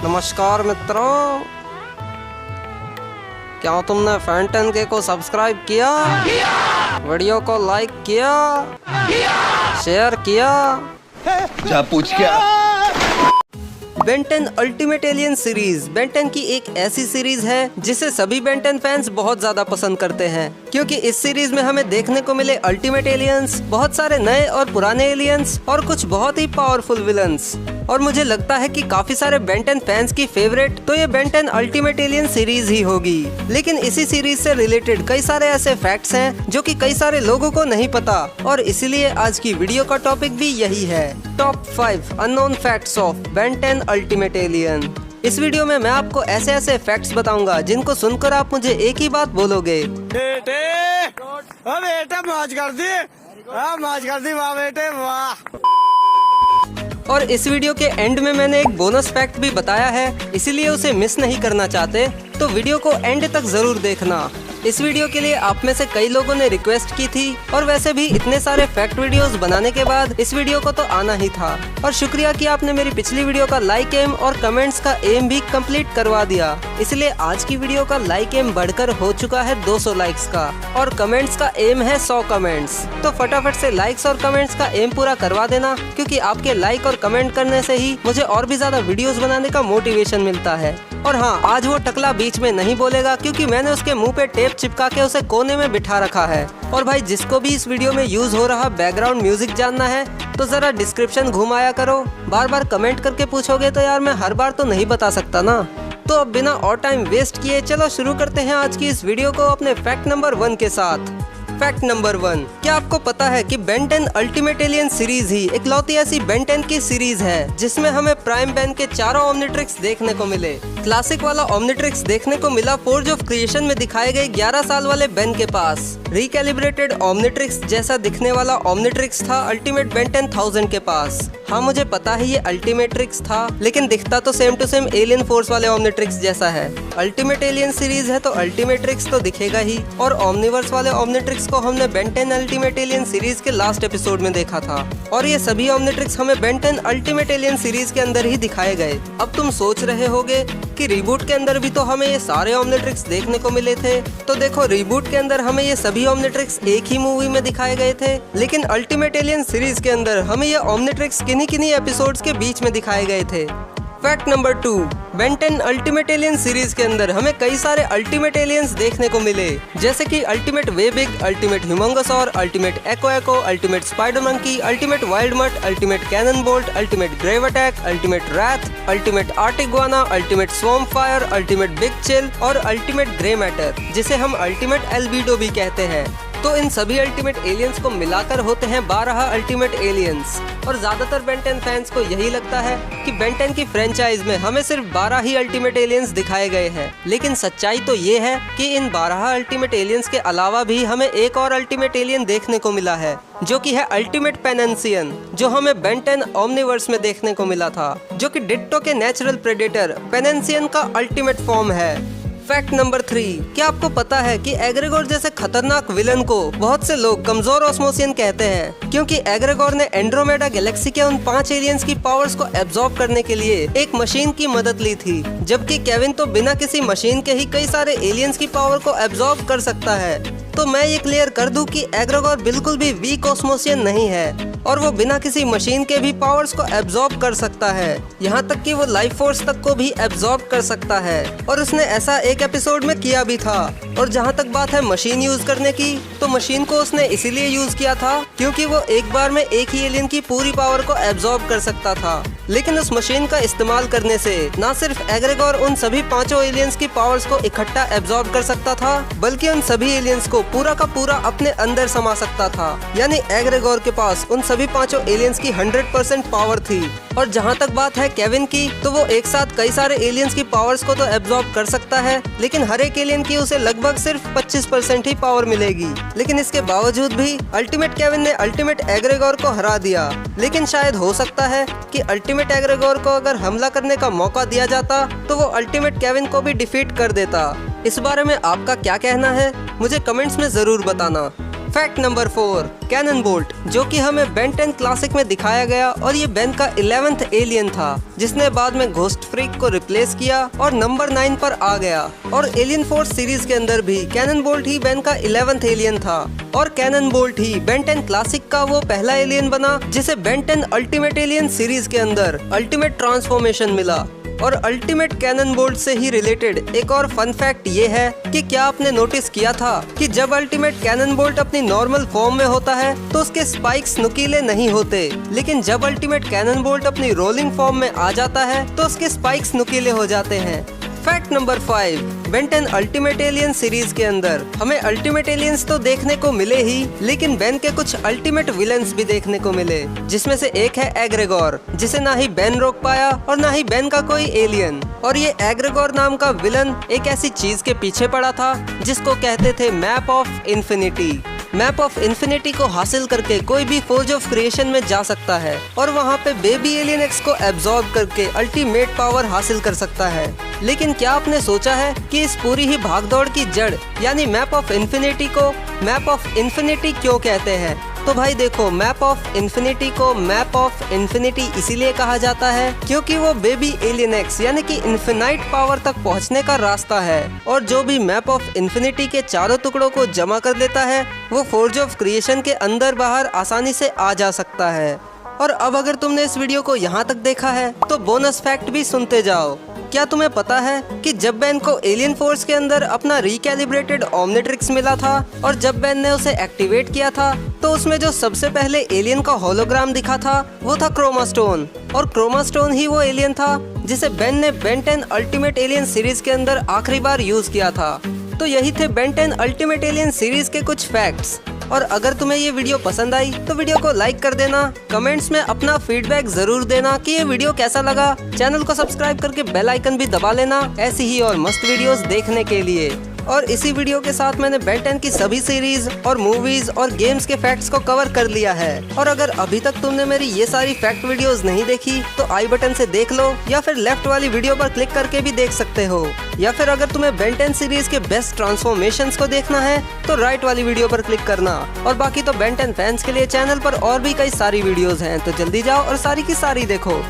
नमस्कार मित्रों, क्या तुमने फैन 10K को सब्सक्राइब किया? वीडियो को लाइक किया? शेयर किया? जा पूछ क्या? Ben 10 ultimate alien series Ben 10 की एक ऐसी सीरीज है जिसे सभी बेन 10 फैंस बहुत ज्यादा पसंद करते हैं, क्योंकि इस सीरीज में हमें देखने को मिले अल्टीमेट एलियंस, बहुत सारे नए और पुराने एलियंस और कुछ बहुत ही पावरफुल विलन्स। और मुझे लगता है कि काफी सारे बेन 10 फैंस की फेवरेट तो ये बेन 10 अल्टीमेट एलियन सीरीज ही होगी। लेकिन इसी सीरीज से रिलेटेड कई सारे ऐसे फैक्ट्स हैं जो कि कई सारे लोगों को नहीं पता, और इसीलिए आज की वीडियो का टॉपिक भी यही है, top 5 unknown facts of Ben 10 ultimate alien. इस वीडियो में मैं आपको ऐसे ऐसे फैक्ट्स बताऊंगा जिनको सुनकर आप मुझे एक ही बात बोलोगे, बेटे मौज कर दी वाह बेटे वाह। और इस वीडियो के एंड में मैंने एक बोनस फैक्ट भी बताया है, इसीलिए उसे मिस नहीं करना चाहते तो वीडियो को एंड तक जरूर देखना। इस वीडियो के लिए आप में से कई लोगों ने रिक्वेस्ट की थी, और वैसे भी इतने सारे फैक्ट वीडियोस बनाने के बाद इस वीडियो को तो आना ही था। और शुक्रिया कि आपने मेरी पिछली वीडियो का लाइक एम और कमेंट्स का एम भी कंप्लीट करवा दिया। इसलिए आज की वीडियो का लाइक एम बढ़कर हो चुका है 200 लाइक्स का, और कमेंट्स का एम है 100 कमेंट्स। तो फटाफट से लाइक्स और कमेंट्स का एम पूरा करवा देना, क्योंकि आपके लाइक और कमेंट करने से ही मुझे और भी ज्यादा वीडियोस बनाने का मोटिवेशन मिलता है। और हाँ, आज वो टकला बीच में नहीं बोलेगा, क्योंकि मैंने उसके मुंह पे टेप चिपका के उसे कोने में बिठा रखा है। और भाई, जिसको भी इस वीडियो में यूज हो रहा बैकग्राउंड म्यूजिक जानना है तो जरा डिस्क्रिप्शन घुमाया करो। बार बार कमेंट करके पूछोगे तो यार मैं हर बार तो नहीं बता सकता ना। तो अब बिना और टाइम वेस्ट किए चलो शुरू करते हैं आज की इस वीडियो को अपने फैक्ट नंबर 1 के साथ। फैक्ट नंबर 1, क्या आपको पता है कि बेन 10 अल्टीमेट एलियन सीरीज ही इकलौती ऐसी बेन 10 की सीरीज है जिसमें हमें प्राइम बेन के चारों ओमनिट्रिक्स देखने को मिले। क्लासिक वाला ओमनिट्रिक्स देखने को मिला फोर्ज ऑफ क्रिएशन में दिखाए गए 11 साल वाले बेन के पास। रिकैलिब्रेटेड ओमनिट्रिक्स जैसा दिखने वाला ओमनिट्रिक्स था अल्टीमेट बेन 10,000 के पास। हाँ, मुझे पता है ये अल्टीमेट्रिक्स था, लेकिन दिखता तो same to same alien force वाले ओमनिट्रिक्स जैसा है। अल्टीमेट एलियन सीरीज है तो अल्टीमेट्रिक्स तो दिखेगा ही, और ओमनिवर्स वाले ओमनिट्रिक्स को हमने बेन 10 अल्टीमेट एलियन सीरीज के लास्ट एपिसोड में देखा था, और ये सभी ओमनिट्रिक्स हमें बेन 10 अल्टीमेट एलियन सीरीज के अंदर ही दिखाए गए। अब तुम सोच रहे होगे कि रिबूट के अंदर भी तो हमें ये सारे ओमनिट्रिक्स देखने को मिले थे। तो देखो, रिबूट के अंदर हमें ये सभी ओमनिट्रिक्स एक ही मूवी में दिखाए गए थे, लेकिन अल्टीमेट एलियन सीरीज के अंदर हमें ये ओमनिट्रिक्स किन्हीं एपिसोड्स के बीच में दिखाए गए थे। Fact number 2, Ben 10 ultimate alien series के अंदर हमें कई सारे अल्टीमेट एलियंस देखने को मिले, जैसे कि ultimate Way Big, ultimate Humungousaur, ultimate Echo, ultimate Spidermonkey, ultimate Wildmutt, ultimate Cannonbolt, ultimate Gravattack, ultimate Rath, ultimate Arctiguana, ultimate Swampfire, ultimate Big Chill और अल्टीमेट ग्रे मैटर, जिसे हम ultimate albedo भी कहते हैं। तो इन सभी ultimate aliens को मिलाकर होते हैं 12 अल्टीमेट एलियंस। और ज्यादातर बेन 10 फैंस को यही लगता है कि बेन 10 की फ्रेंचाइज में हमें सिर्फ 12 ही अल्टीमेट एलियंस दिखाए गए हैं, लेकिन सच्चाई तो ये है कि इन 12 अल्टीमेट एलियंस के अलावा भी हमें एक और अल्टीमेट एलियन देखने को मिला है, जो कि है अल्टीमेट पेनेंसियन, जो हमें बेन 10 ओमनिवर्स में देखने को मिला था, जो कि डिट्टो के नेचुरल प्रेडेटर पेनेंसियन का अल्टीमेट फॉर्म है। फैक्ट नंबर 3, क्या आपको पता है कि एग्रेगोर जैसे खतरनाक विलन को बहुत से लोग कमजोर ऑस्मोसियन कहते हैं, क्योंकि एग्रेगोर ने एंड्रोमेडा गैलेक्सी के उन 5 एलियंस की पावर्स को एब्जॉर्ब करने के लिए एक मशीन की मदद ली थी, जबकि केविन तो बिना किसी मशीन के ही कई सारे एलियंस की पावर को एब्जॉर्ब कर सकता है। तो मैं ये क्लियर कर दूं कि एग्रेगोर बिल्कुल भी वीक ऑस्मोसियन नहीं है, और वो बिना किसी मशीन के भी पावर्स को एब्जॉर्ब कर सकता है, यहाँ तक कि वो लाइफ फोर्स तक को भी एब्जॉर्ब कर सकता है, और उसने ऐसा एक एपिसोड में किया भी था। और जहाँ तक बात है मशीन यूज करने की, तो मशीन को उसने इसीलिए यूज किया था क्योंकि वो एक बार में एक ही एलियन की पूरी पावर को एब्जॉर्ब कर सकता था। लेकिन उस मशीन का इस्तेमाल करने से न सिर्फ एग्रेगोर उन सभी 5 एलियंस की पावर्स को इकट्ठा एब्जॉर्ब कर सकता था, बल्कि उन सभी एलियंस को पूरा का पूरा अपने अंदर समा सकता था। यानी एग्रेगोर के पास उन सभी 5 एलियंस की 100% पावर थी। और जहाँ तक बात है केविन की, तो वो एक साथ कई सारे एलियंस की पावर्स को तो एब्जॉर्ब कर सकता है, लेकिन हर एक एलियन की उसे लगभग सिर्फ 25% ही पावर मिलेगी। लेकिन इसके बावजूद भी अल्टीमेट केविन ने अल्टीमेट एग्रेगोर को हरा दिया। लेकिन शायद हो सकता है कि अल्टीमेट एग्रेगोर को अगर हमला करने का मौका दिया जाता तो वो अल्टीमेट केविन को भी डिफीट कर देता। इस बारे में आपका क्या कहना है, मुझे कमेंट्स में जरूर बताना। फैक्ट नंबर 4, कैनन बोल्ट, जो कि हमें बेन 10 क्लासिक में दिखाया गया और ये बेन का 11th एलियन था, जिसने बाद में घोस्ट फ्रीक को रिप्लेस किया और नंबर 9 पर आ गया। और एलियन फोर्स सीरीज के अंदर भी कैनन बोल्ट ही बेन का 11th एलियन था और कैनन बोल्ट ही बेन 10 क्लासिक का वो पहला एलियन बना जिसे बेन 10 अल्टीमेट एलियन सीरीज के अंदर अल्टीमेट ट्रांसफॉर्मेशन मिला। और अल्टीमेट कैनन बोल्ट से ही रिलेटेड एक और फन फैक्ट ये है कि क्या आपने नोटिस किया था कि जब अल्टीमेट कैनन बोल्ट अपनी नॉर्मल फॉर्म में होता है तो उसके स्पाइक्स नुकीले नहीं होते, लेकिन जब अल्टीमेट कैनन बोल्ट अपनी रोलिंग फॉर्म में आ जाता है तो उसके स्पाइक्स नुकीले हो जाते हैं। Fact number 5, Ben 10 ultimate alien series के अंदर हमें अल्टीमेट एलियंस तो देखने को मिले ही, लेकिन बेन के कुछ अल्टीमेट विलन्स भी देखने को मिले, जिसमें से एक है एग्रेगोर, जिसे ना ही बेन रोक पाया और ना ही बेन का कोई एलियन। और ये एग्रेगोर नाम का विलन एक ऐसी चीज के पीछे पड़ा था जिसको कहते थे map of infinity. Map of infinity को हासिल करके कोई भी फोर्ज ऑफ क्रिएशन में जा सकता है और वहाँ पे बेबी एलियन एक्स को एब्जॉर्ब करके अल्टीमेट पावर हासिल कर सकता है। लेकिन क्या आपने सोचा है कि इस पूरी ही भागदौड़ की जड़ यानी मैप ऑफ इन्फिनिटी को मैप ऑफ इन्फिनिटी क्यों कहते हैं? तो भाई देखो, मैप ऑफ इन्फिनिटी को मैप ऑफ इन्फिनिटी इसीलिए कहा जाता है क्योंकि वो बेबी एलियन एक्स यानी कि इन्फिनाइट पावर तक पहुंचने का रास्ता है, और जो भी मैप ऑफ इन्फिनिटी के चारों टुकड़ों को जमा कर लेता है वो फोर्ज ऑफ क्रिएशन के अंदर बाहर आसानी से आ जा सकता है। और अब अगर तुमने इस वीडियो को यहाँ तक देखा है तो बोनस फैक्ट भी सुनते जाओ। क्या तुम्हें पता है कि जब बेन को एलियन फोर्स के अंदर अपना रिकैलिब्रेटेड ओमनिट्रिक्स मिला था और जब बेन ने उसे एक्टिवेट किया था तो उसमें जो सबसे पहले एलियन का होलोग्राम दिखा था वो था क्रोमास्टोन, और क्रोमास्टोन ही वो एलियन था जिसे बेन ने बेन 10 अल्टीमेट एलियन सीरीज के अंदर आखिरी बार यूज किया था। तो यही थे बेन 10 अल्टीमेट एलियन सीरीज के कुछ फैक्ट्स। और अगर तुम्हें ये वीडियो पसंद आई तो वीडियो को लाइक कर देना, कमेंट्स में अपना फीडबैक जरूर देना कि ये वीडियो कैसा लगा। चैनल को सब्सक्राइब करके बेल आइकन भी दबा लेना ऐसी ही और मस्त वीडियोस देखने के लिए। और इसी वीडियो के साथ मैंने बेन 10 की सभी सीरीज और मूवीज और गेम्स के फैक्ट्स को कवर कर लिया है। और अगर अभी तक तुमने मेरी ये सारी फैक्ट वीडियोस नहीं देखी तो आई बटन से देख लो, या फिर लेफ्ट वाली वीडियो पर क्लिक करके भी देख सकते हो, या फिर अगर तुम्हें बेन 10 सीरीज के बेस्ट ट्रांसफॉर्मेशंस को देखना है तो राइट वाली वीडियो पर क्लिक करना। और बाकी तो बेन 10 फैंस के लिए चैनल पर और भी कई सारी वीडियोस हैं, तो जल्दी जाओ और सारी की सारी देखो।